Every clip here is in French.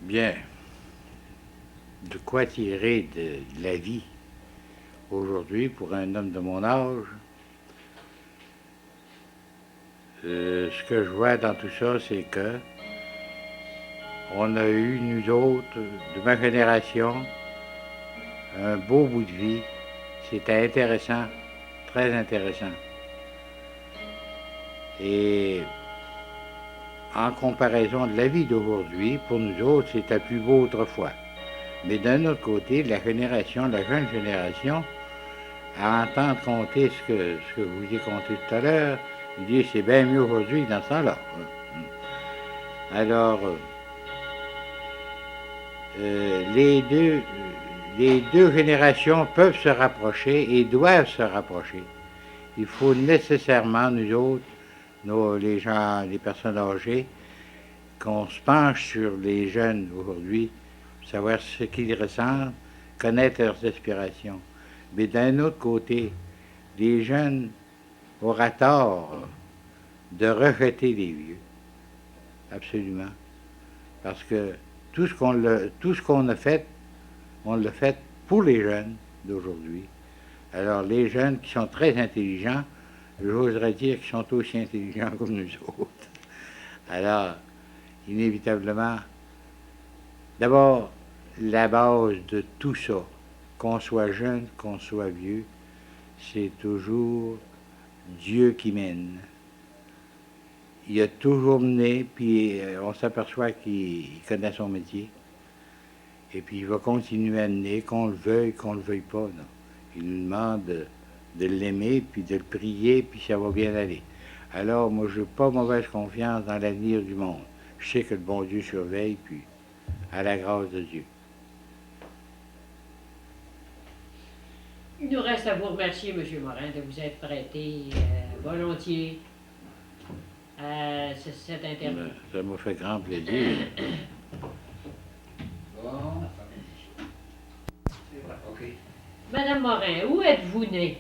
Bien, de quoi tirer de la vie aujourd'hui pour un homme de mon âge? Ce que je vois dans tout ça, c'est que on a eu, nous autres, de ma génération, un beau bout de vie. C'était intéressant, très intéressant. Et en comparaison de la vie d'aujourd'hui, pour nous autres, c'était plus beau autrefois. Mais d'un autre côté, la jeune génération, à entendre compter ce que vous avez conté tout à l'heure, il dit c'est bien mieux aujourd'hui que dans ce temps-là. Alors, les deux générations peuvent se rapprocher et doivent se rapprocher. Il faut nécessairement, nous autres, les gens, les personnes âgées, qu'on se penche sur les jeunes aujourd'hui, savoir ce qu'ils ressentent, connaître leurs aspirations. Mais d'un autre côté, les jeunes auraient tort de rejeter les vieux. Absolument. Parce que tout ce qu'on a fait, on l'a fait pour les jeunes d'aujourd'hui. Alors, les jeunes qui sont très intelligents, j'oserais dire qu'ils sont aussi intelligents comme nous autres. Alors, inévitablement, d'abord, la base de tout ça, qu'on soit jeune, qu'on soit vieux, c'est toujours Dieu qui mène. Il a toujours mené, puis on s'aperçoit qu'il connaît son métier. Et puis il va continuer à mener, qu'on le veuille pas. Non. Il nous demande de l'aimer, puis de le prier, puis ça va bien aller. Alors, moi, je n'ai pas mauvaise confiance dans l'avenir du monde. Je sais que le bon Dieu surveille, puis à la grâce de Dieu. Il nous reste à vous remercier, M. Morin, de vous être prêté volontiers à cette interview. Ça m'a fait grand plaisir. Bon. OK. Madame Morin, où êtes-vous née?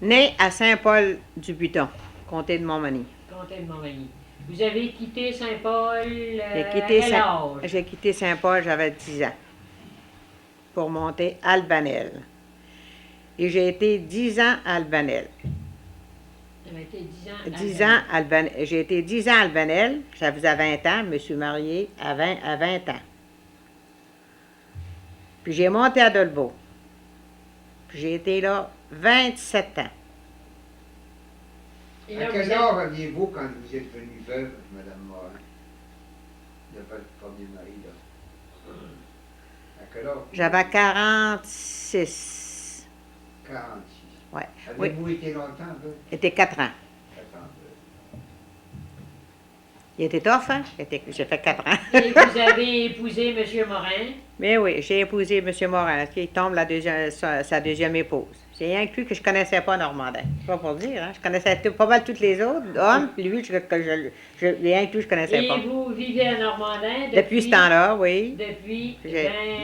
Né à Saint-Paul-du-Buton, comté de Montmagny. Comté de Montmagny. Vous avez quitté Saint-Paul J'ai quitté Saint-Paul, j'avais 10 ans, pour monter à Albanel. Et j'ai été 10 ans à Albanel. Vous avez été 10 ans à Albanel. J'ai été 10 ans à Albanel, ça faisait 20 ans, je me suis mariée à 20 ans. Puis j'ai monté à Dolbeau. Puis j'ai été là 27 ans. Et À là, quel vous âge aviez-vous quand vous êtes venue veuve, Mme Morin, de votre premier mari, là? À quel âge? J'avais 46. 46. Ouais. Avez-vous été longtemps veuve? C'était 4 ans. 4 ans veuve. Il était tough, hein? J'ai fait 4 ans. Et vous avez épousé M. Morin. Mais oui, j'ai épousé M. Morin, qui tombe sa deuxième épouse. C'est un cul que je connaissais pas, Normandin. C'est pas pour dire, hein? Je connaissais pas mal tous les autres hommes, puis lui, les inclus, je connaissais pas. Et vous vivez à Normandin Depuis ce temps-là, oui. Depuis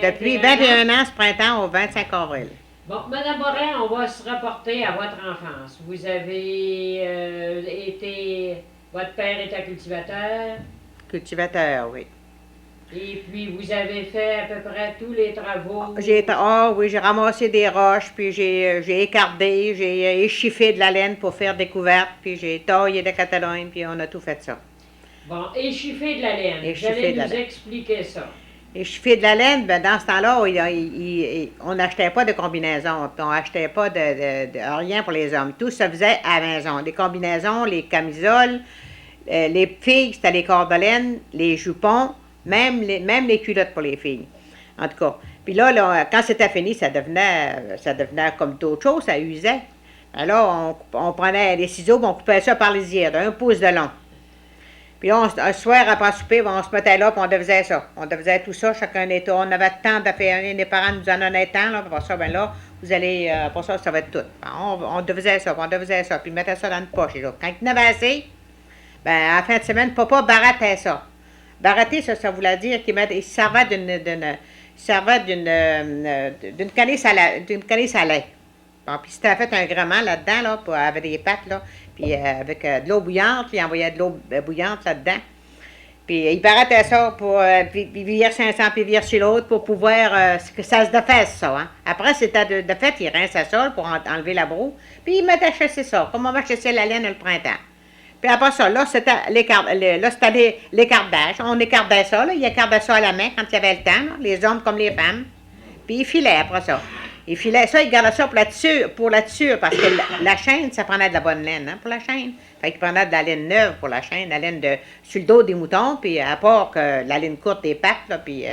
Depuis 21 ans, ce printemps, au 25 avril. Bon, Madame Morin, on va se rapporter à votre enfance. Vous avez été... Votre père était cultivateur. Cultivateur, oui. Et puis, vous avez fait à peu près tous les travaux. Oui, j'ai ramassé des roches, puis j'ai écarté, j'ai échiffé de la laine pour faire des couvertes, puis j'ai taillé de Catalogne, puis on a tout fait ça. Bon, échiffé de la laine. Échiffé Vous allez de la nous laine. expliquer ça. Échiffé de la laine, ben dans ce temps-là, on n'achetait pas de combinaisons, on n'achetait pas de rien pour les hommes. Tout se faisait à la maison. Les combinaisons, les camisoles, les filles, c'était les cordes de laine, les jupons, même les culottes pour les filles. En tout cas. Puis là quand c'était fini, ça devenait comme d'autres choses, ça usait. Alors, on prenait les ciseaux, puis on coupait ça par les yeux, d'1 pouce de long. Puis là, un soir, après souper, on se mettait là, puis on faisait ça. On faisait tout ça, chacun des tours. On avait le temps de faire, les parents nous en donnaient le temps, là, pour ça, ben là, vous allez, pour ça va être tout. On faisait ça, puis on mettait ça dans une poche. Et là, quand il en avait assez, ben, à la fin de semaine, papa barattait ça. Baratter, ça voulait dire qu'il servait d'une canisse à lait. Bon, puis c'était fait un gréement là-dedans, là, avec des pâtes, là, puis avec de l'eau bouillante, puis il envoyait de l'eau bouillante là-dedans. Puis il paraîtait ça pour puis vire 500 puis vire sur l'autre pour pouvoir que ça se défasse ça. Hein. Après, c'était de fait, il rinçait ça pour enlever la broue. Puis il mettait chasser ça, comme on va chasser la laine le printemps. Puis après ça, là, c'était l'écardage. On écardait ça, là. Il écardait ça à la main quand il y avait le temps, là, les hommes comme les femmes. Puis il filait après ça. Il filait ça, il gardait ça pour la tissure, parce que la chaîne, ça prenait de la bonne laine, hein, pour la chaîne. Fait qu'il prenait de la laine neuve pour la chaîne, la laine sur le dos des moutons, puis à part que la laine courte des pattes, là, puis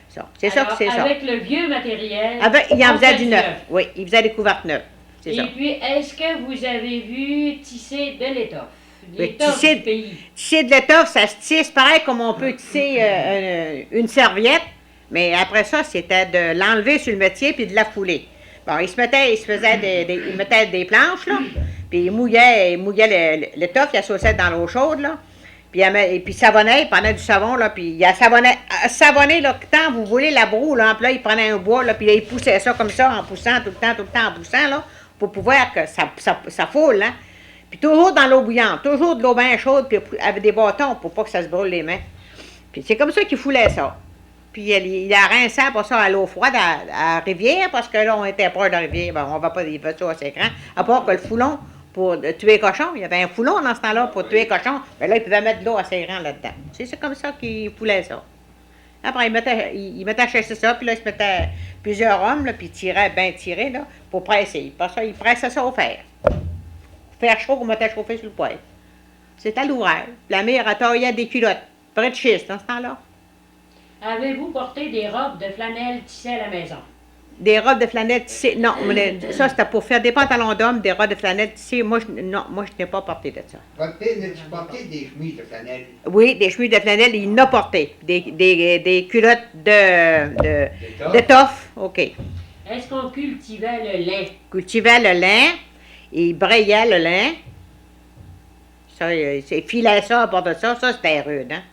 ça. C'est ça que c'est ça. Avec le vieux matériel, Il en faisait du neuf. Oui, il faisait des couvertes neuves. C'est ça. Et puis, est-ce que vous avez vu tisser de l'étoffe? Oui, L'étoffe du pays. tisser de l'étoffe, ça se tisse pareil comme on peut tisser une serviette, mais après ça, c'était de l'enlever sur le métier puis de la fouler. Bon, il mettait des planches, là, puis il mouillait l'étoffe, il associait dans l'eau chaude, là, puis il savonnait, il prenait du savon, là, puis il a savonné, là, quand vous voulez la broue, là, puis là, il prenait un bois, là, puis là, il poussait ça comme ça, en poussant, tout le temps, en poussant, là, pour pouvoir que ça foule, hein. Puis toujours dans l'eau bouillante, toujours de l'eau bien chaude, puis avec des bâtons pour pas que ça se brûle les mains. Puis c'est comme ça qu'il foulait ça. Puis il a rincé pour ça à l'eau froide à la rivière, parce que là, on était proche de la rivière, ben, on va pas y faire ça assez grand. À part que le foulon, pour tuer les cochons, il y avait un foulon dans ce temps-là pour tuer les cochons, mais là, il pouvait mettre de l'eau assez grand là-dedans. C'est comme ça qu'il foulait ça. Après, il mettait à chasser ça, puis là, il se mettait plusieurs hommes, là, puis il tirait, bien tiré, là, pour presser. Parce que il pressait ça au fer. Faire chaud qu'on mettait chauffer sur le poêle. C'était l'ouvrage. La mère a taillé des culottes, près de schiste, dans ce temps-là. Avez-vous porté des robes de flanelle tissées à la maison? Des robes de flanelle tissées, non, ça c'était pour faire des pantalons d'hommes, des robes de flanelle tissées. Moi, je n'ai pas porté de ça. N'as-tu porté des chemises de flanelle? Oui, des chemises de flanelle, il n'a porté. Des culottes d'étoffe, OK. Est-ce qu'on cultivait le lin? Cultivait le lin, il brayait le lin. Ça, il filait ça à part de ça, c'était rude, hein.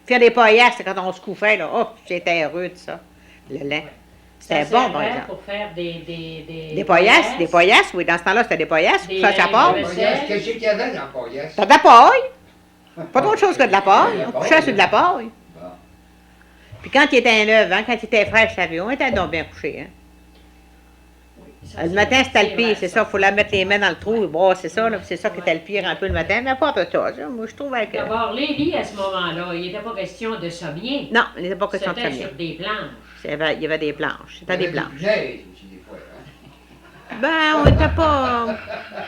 Faire des paillasses, c'est quand on se couffait, là. Oh, c'était rude, ça, le lin. C'était bon, par exemple. Pour faire des paillasses, oui. Dans ce temps-là, c'était des paillasses. Ça, ça part. Qu'est-ce qu'il y avait dans la paillasse? T'as de la paille. Pas d'autre chose que de la paille. On couchait sur de la paille. Bon. Puis quand il était neuf, hein, quand il était fraîche, l'avion, on était donc bien couché, hein. Ça, Le matin, c'était le pire, c'est ça. vrai, Il faut la mettre les mains dans le trou. Bon, c'est ça, c'est ça qui était le pire un peu le matin. Mais pas de ça. Moi, je trouvais que. D'abord, les lits, à ce moment-là, il n'était pas question de sommier. Non, il n'était pas question de C'était sommier. sur des planches. Il y avait des planches. C'était des planches. Il y avait du neige aussi, des fois, hein? Ben, on n'était pas.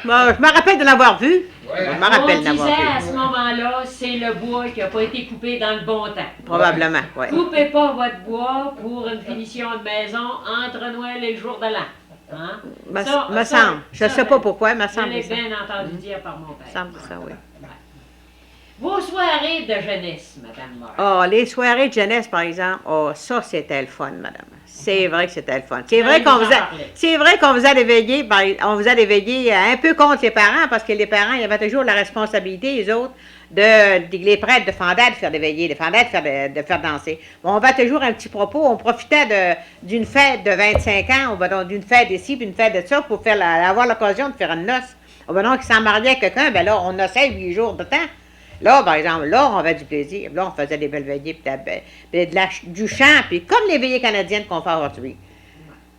Bon, je me rappelle de l'avoir vu. Ouais. Je me rappelle On de l'avoir disait vu. à ce moment-là, c'est le bois qui n'a pas été coupé dans le bon temps. Probablement, oui. Coupez pas votre bois pour une finition de maison entre Noël et le jour de l'an. Hein? Me semble. Je ne sais pas pourquoi, me Je semble. l'ai ça. bien entendu dire par mon père. Me semble ça, oui. Vos soirées de jeunesse, Madame Morin. Oh, les soirées de jeunesse, par exemple, oh, ça, c'était le fun, madame. C'est vrai que c'était le fun. C'est vrai qu'on faisait des veillées, on faisait des veillées un peu contre les parents, parce que les parents, ils avaient toujours la responsabilité, les autres, les prêtres de Fandette de faire des veillées, les Fandette de faire danser. Bon, on avait toujours un petit propos, on profitait d'une fête de 25 ans, d'une fête ici, puis une fête de ça, pour avoir l'occasion de faire une noce. Donc, il s'en mariait à quelqu'un, ben là, on noçait 8 jours de temps. Là, par exemple, là, on avait du plaisir. Là, on faisait des belles veillées, puis du chant, puis comme les veillées canadiennes qu'on fait aujourd'hui.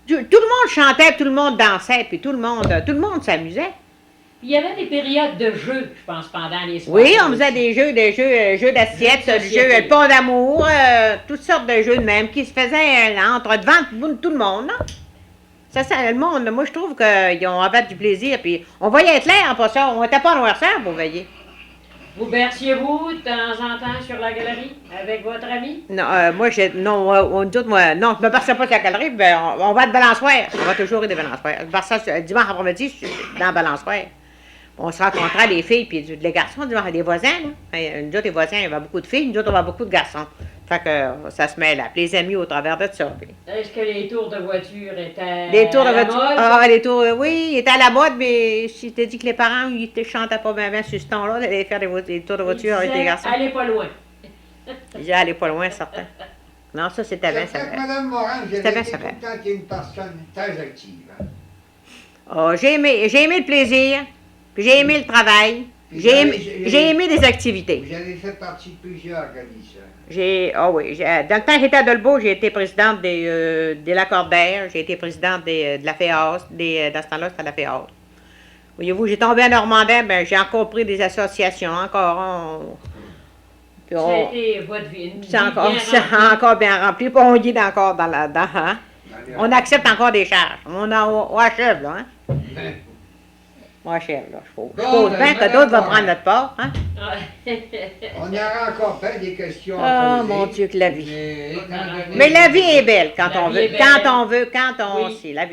Tout le monde chantait, tout le monde dansait, puis tout le monde s'amusait. Il y avait des périodes de jeux, je pense, pendant les soirées. Oui, on faisait des jeux d'assiettes, le pont d'amour, toutes sortes de jeux de même qui se faisaient devant tout le monde, non? Ça, le monde, moi, je trouve qu'ils ont avait du plaisir, puis on voyait être clair en passant, on n'était pas en noirceur pour veiller. Vous berciez-vous de temps en temps sur la galerie avec votre ami? Non, moi, je me berçais pas sur la galerie, ben, on va être balançoire. On va toujours être des balançoires. Dimanche après-midi, je suis dans la balançoire. On se rencontrait, les filles, puis les garçons, des voisins, là. Nous autres, les voisins, il y avait beaucoup de filles, nous autres, on avait beaucoup de garçons. Fait que ça se mêle, puis les amis au travers de ça. Puis. Est-ce que les tours de voiture étaient les tours de à la voiture, mode? oui, ils étaient à la mode, mais je t'ai dit que les parents, ils ne chantaient pas bien sur ce ton-là, d'aller faire des tours de voiture avec les garçons. Allez pas loin. J'ai allé pas loin, certain. Non, ça, c'était bien, ça. Madame Morin, vous C'était avez bien, été ça tout le temps qui est une personne très active. Hein? Oh, j'ai aimé le plaisir, puis j'ai aimé le travail. J'ai aimé des activités. Vous avez fait partie de plusieurs organismes. Dans le temps que j'étais à Dolbeau, j'ai été présidente des Lacordaire, j'ai été présidente de la FEAS, dans ce temps-là, c'était la FEAS. Voyez-vous, j'ai tombé à Normandin, ben j'ai encore pris des associations, encore. Ça a été votre vie. C'est encore bien rempli, puis on est encore dans hein? On accepte encore des charges. On achève, là, hein? On achève, là. Je suppose bien que d'autres vont prendre notre part, hein? On aura encore plein des questions Oh, à poser. mon Dieu, que la vie. Mais, étant donné Mais la vie est belle quand La on vie veut. est belle. Quand on veut, quand on Oui. sait. La vie